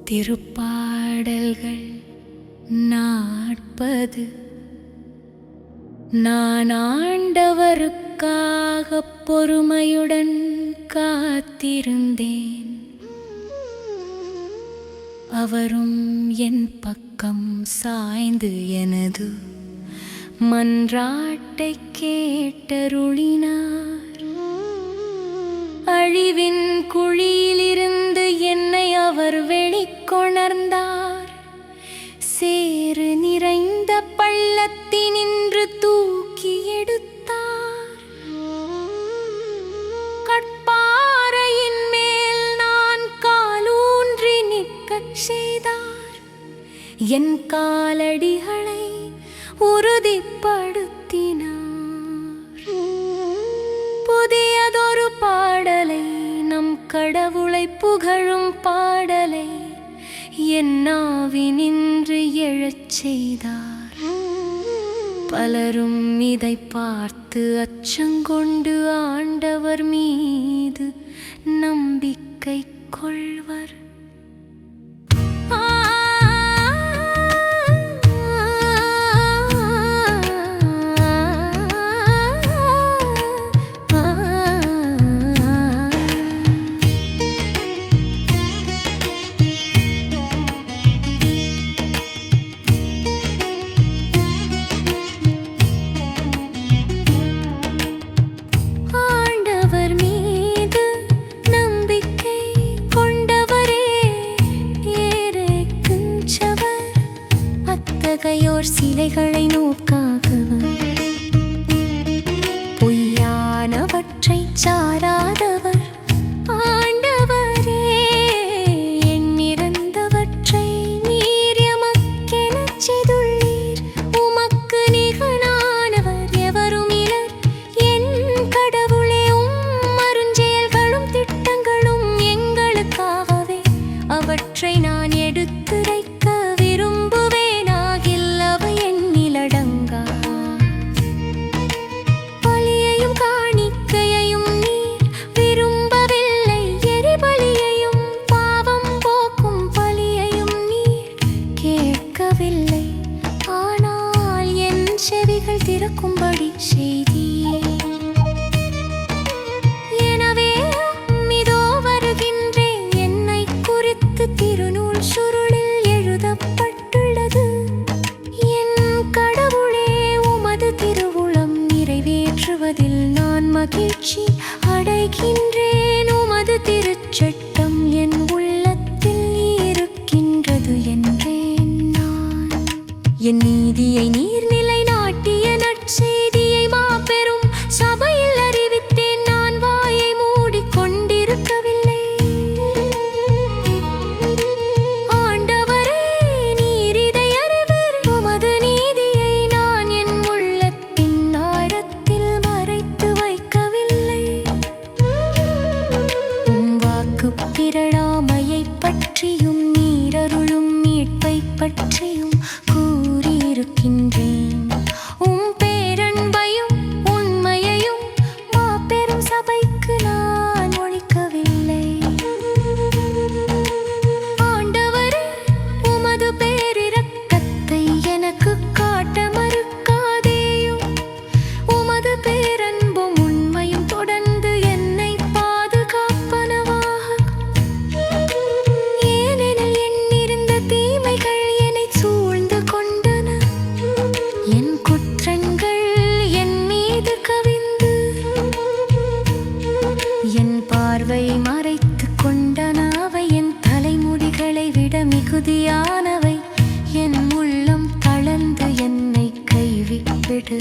திருப்பாடல்கள் 40. நான் ஆண்டவருக்காக பொறுமையுடன் காத்திருந்தேன். அவரும் என் பக்கம் சாய்ந்து எனது மன்றாட்டை கேட்டருளினார். அழிவின் குழியிலிருந்து என்னை அவர் வெளிக்கொணர்ந்தார். சேறு நிறைந்த பள்ளத்தினின்று தூக்கி எடுத்தார். கற்பாறையின் மேல் நான் காலூன்றி நிற்கச் செய்தார். என் காலடிகளை உறுதிப்படுத்தினார். புதியதொரு பாடலை, நம் கடவுளை புகழும் பாடலை என் நாவினின்று எழச் செய்தார். பலரும் இதை பார்த்து அச்சங்கொண்டு ஆண்டவர் மீது நம்பிக்கை கொள்வர். அத்தகையோர் சிலைகளை நோக்காதவர், பொய்யானவற்றை சாராதவர். ஆண்டவரே, எண்ணிறந்தவற்றை நீர் எமக்கெனச் செய்துள்ளீர். உமக்கு நிகழானவர் எவரும் இலர். என் கடவுளே, உம் அருஞ்செயல்களும் திட்டங்களும் எங்களுக்காகவே. அவற்றை நான் எடுத்துரைக்க ஆனால் என் செவிகள் திறக்கும்படி செய்தீர். எனவே இதோ வருகின்றேன். என்னை குறித்து திருநூல் சுருளில் எழுதப்பட்டுள்ளது. என் கடவுளே, உமது திருவுளம் நிறைவேற்றுவதில் நான் மகிழ்ச்சி அடைகின்றேன். உமது திருச்சட்டம் என் உள்ளத்தில் இருக்கின்றது என்றேன். என் நீதியை நீர் நிலைநாட்டிய நற்செய்தியை மாபெரும் சபையில் அறிவித்தேன். நான் வாயை மூடிக்கொண்டிருக்கவில்லை. ஆண்டவரே, நீர் இதை அறிவீர். உமது நீதியை நான் என் உள்ளத்தின் ஆழத்தில் மறைத்து வைக்கவில்லை. உம் வாக்கு பிறழாமையை பற்றியும் நீரருளும் மீட்பை பற்றியும் இருக்கின்றேன். உம் பேரன்பையும் உண்மையையும் மாபெரும் சபைக்கு நான் ஒழிக்கவில்லை. ஆண்டவரே, உமது பேரிரக்கத்தை எனக்கு காட்ட மறுக்காதேயும். உமது பேரன்பும் உண்மையும் தொடர்ந்து என்னை பாதுகாப்பனவாக. ஏனெனில் எண்ணிருந்த தீமைகள் என்னை சூழ்ந்து கொண்டன. என் குற்றங்கள் என் மீது கவிந்து என் பார்வை மறைத்து கொண்டன. அவை என் தலைமுடிகளை விட மிகுதியானவை. என் உள்ளம் தளர்ந்து என்னை கைவிட்டு